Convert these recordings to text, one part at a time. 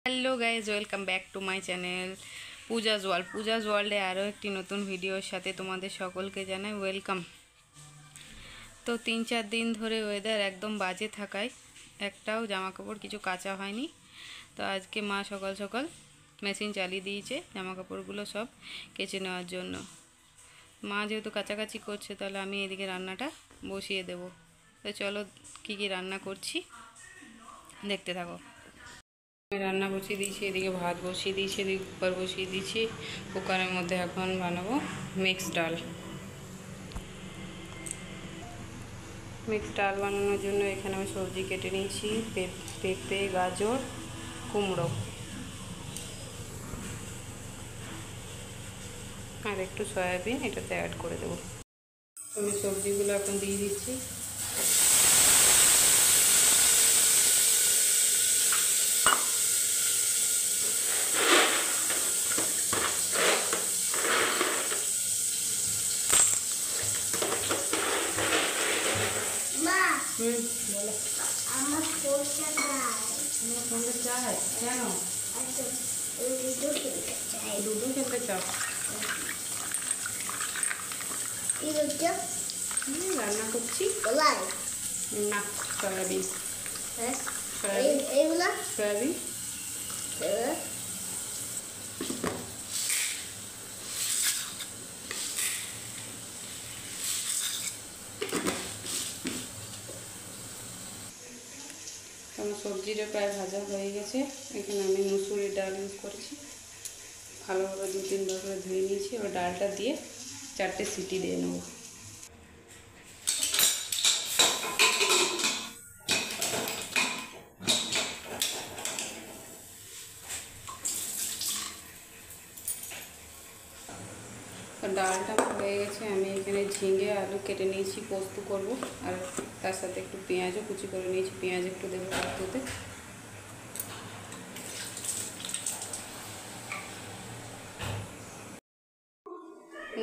Hello guys, welcome back to my channel Pooja's ওয়ার্ল্ডে আরও একটি নতুন ভিডিওর সাথে তোমাদের সকলকে জানাই ওয়েলকাম। তো 3-4 দিন ধরে ওয়েদার একদম বাজে থাকায় একটাও জামা কাপড় কিছু কাচা হয়নি। তো আজকে মা সকাল সকাল মেশিন চালিয়ে দিয়েছে জামা কাপড়গুলো সব কেচে নেওয়ার জন্য। মা যেহেতু কাচাকাচি করছে, তাহলে আমি এদিকে রান্নাটা বসিয়ে দেব। তো চলো কী কী রান্না করছি দেখতে থাকো। রান্না বসিয়ে দিয়েছি, এদিকে ভাত বসিয়ে দিয়েছি, এদিকে কুকার বসিয়ে দিয়েছি। কুকারের মধ্যে এখন বানাবো মিক্স ডাল। মিক্স ডাল বানানোর জন্য এখানে আমি সবজি কেটে নিয়েছি, পেঁপে, গাজর, কুমড়ো আর একটু সয়াবিন এটাতে অ্যাড করে দেবো। আমি সবজিগুলো এখন দিয়ে দিচ্ছি। বলো। আমার ফোনটা চাই। কেন? লুডো খেলতে চাও? রান্না করছি না, সয়াবিন। সয়াবিন আমার সবজিটা প্রায় ভাজা হয়ে গেছে। এখানে আমি মুসুরির ডাল ইউজ করেছি, ভালোভাবে 2-3 বার করে ধুয়ে নিয়েছি। এবার ডালটা দিয়ে 4টে সিটি দিয়ে নেব। ডালটা হয়ে গেছে। আমি এখানে ঝিঙে আলু কেটে নিয়েছি, পোস্ত করব। আর তার সাথে একটু পেঁয়াজও কুচি করে নিয়েছি, পেঁয়াজ একটু দেবো পোস্ততে।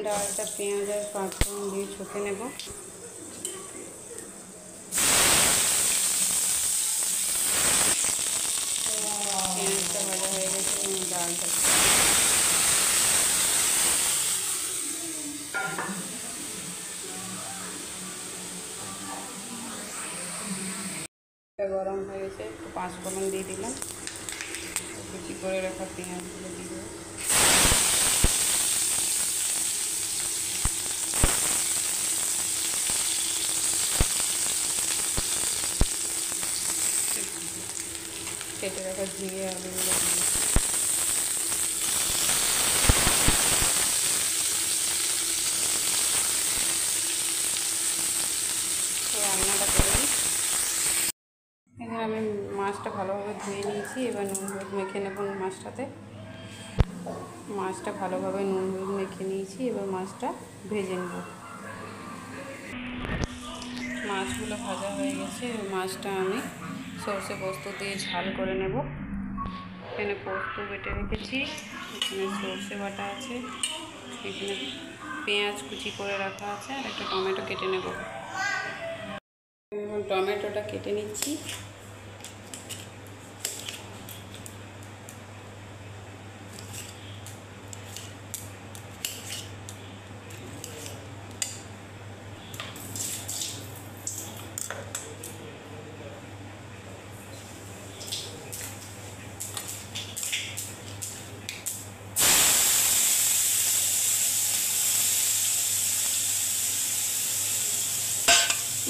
ডালটা পেঁয়াজ আর পাঁচফোড়ন দিয়ে ছকে নেব। পেঁয়াজটা ভাজা হয়ে গেছে এবং ডালটা গরম হয়ে গেছে। একটু পাঁচফোড়ন দিয়ে দিলাম, কুচি করে রাখা পেঁয়াজগুলো দিয়ে দেবো। কেটে রাখা ঝিঙে আলুগুলো দিয়ে রান্নাটা করে নিই। এখানে আমি মাছটা ভালোভাবে ধুয়ে নিয়েছি। এবার নুন হলুদ মেখে নেব মাছটাতে। মাছটা ভালোভাবে নুন হলুদ মেখে নিয়েছি, এবার মাছটা ভেজে নেব। মাছগুলো ভাজা হয়ে গেছে। মাছটা আমি সর্ষে পোস্ত দিয়ে ঝাল করে নেব। এখানে পোস্ত বেটে রেখেছি, এখানে সর্ষে বাটা আছে, এখানে পেঁয়াজ কুচি করে রাখা আছে, আর একটা টমেটো কেটে নেব। টমেটোটা কেটে নিচ্ছি।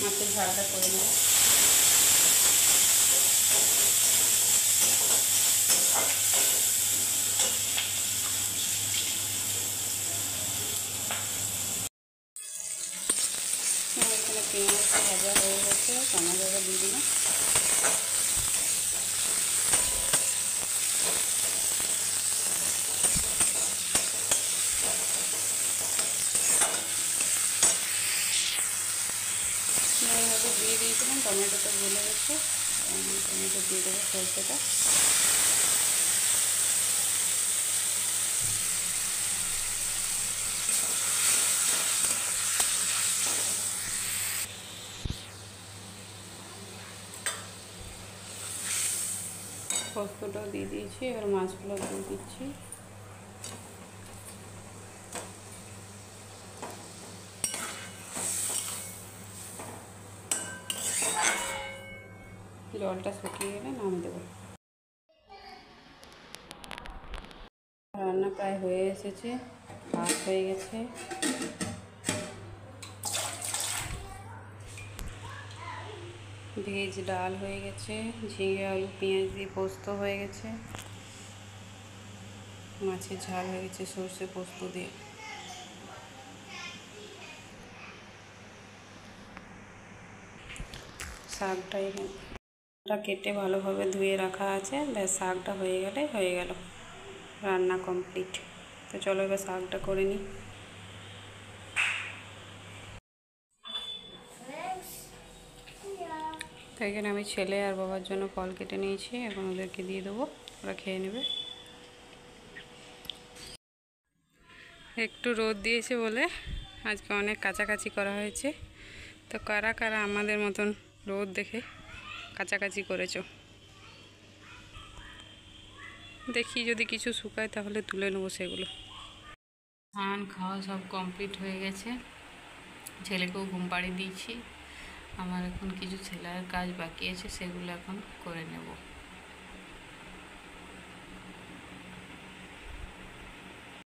মাছের ঝালটা করে নেব। এখানে পেঁয়াজটা ভাজা হয়ে গেছে, টমেটোটা দিয়ে দিলাম। এইভাবে দিয়ে দিয়েছিলাম, টমেটোটা গলে গেছে। টমেটো দিয়ে দেবো সরষেটা। পোস্তটাও দিয়ে দিয়েছি, এবার মাছগুলো দিয়ে দিচ্ছি। জলটা শুকিয়ে গেলে নামিয়ে দেবো। রান্না প্রায় হয়ে এসেছে, ভাত হয়ে গেছে, ভেজ ডাল হয়ে গেছে, ঝিঙে আলু পেঁয়াজ দিয়ে পোস্ত হয়ে গেছে, মাছের ঝাল হয়ে গেছে সর্ষে পোস্ত দিয়ে। শাকটা কেটে ভালোভাবে ধুয়ে রাখা আছে, ব্যাস শাকটা হয়ে গেলে হয়ে গেল, রান্না কমপ্লিট। তো চলো এবার শাকটা করে নিই। তো এখানে আমি ছেলে আর বাবার জন্য ফল কেটে নিয়েছি, এখন ওদেরকে দিয়ে দেবো, ওরা খেয়ে নেবে। একটু রোদ দিয়েছে বলে আজকে অনেক কাচাকাচি করা হয়েছে। তো কারা কারা আমাদের মতন রোদ দেখে কাচাকাচি করেছো, দেখি যদি কিছু শুকায় তাহলে তুলে নেবো সেগুলো। স্নান খাওয়া সব কমপ্লিট হয়ে গেছে, ছেলেকেও ঘুম পাড়িয়ে দিয়েছি। আমার এখন কিছু ছেলের কাজ বাকি আছে, সেগুলো এখন করে নেব।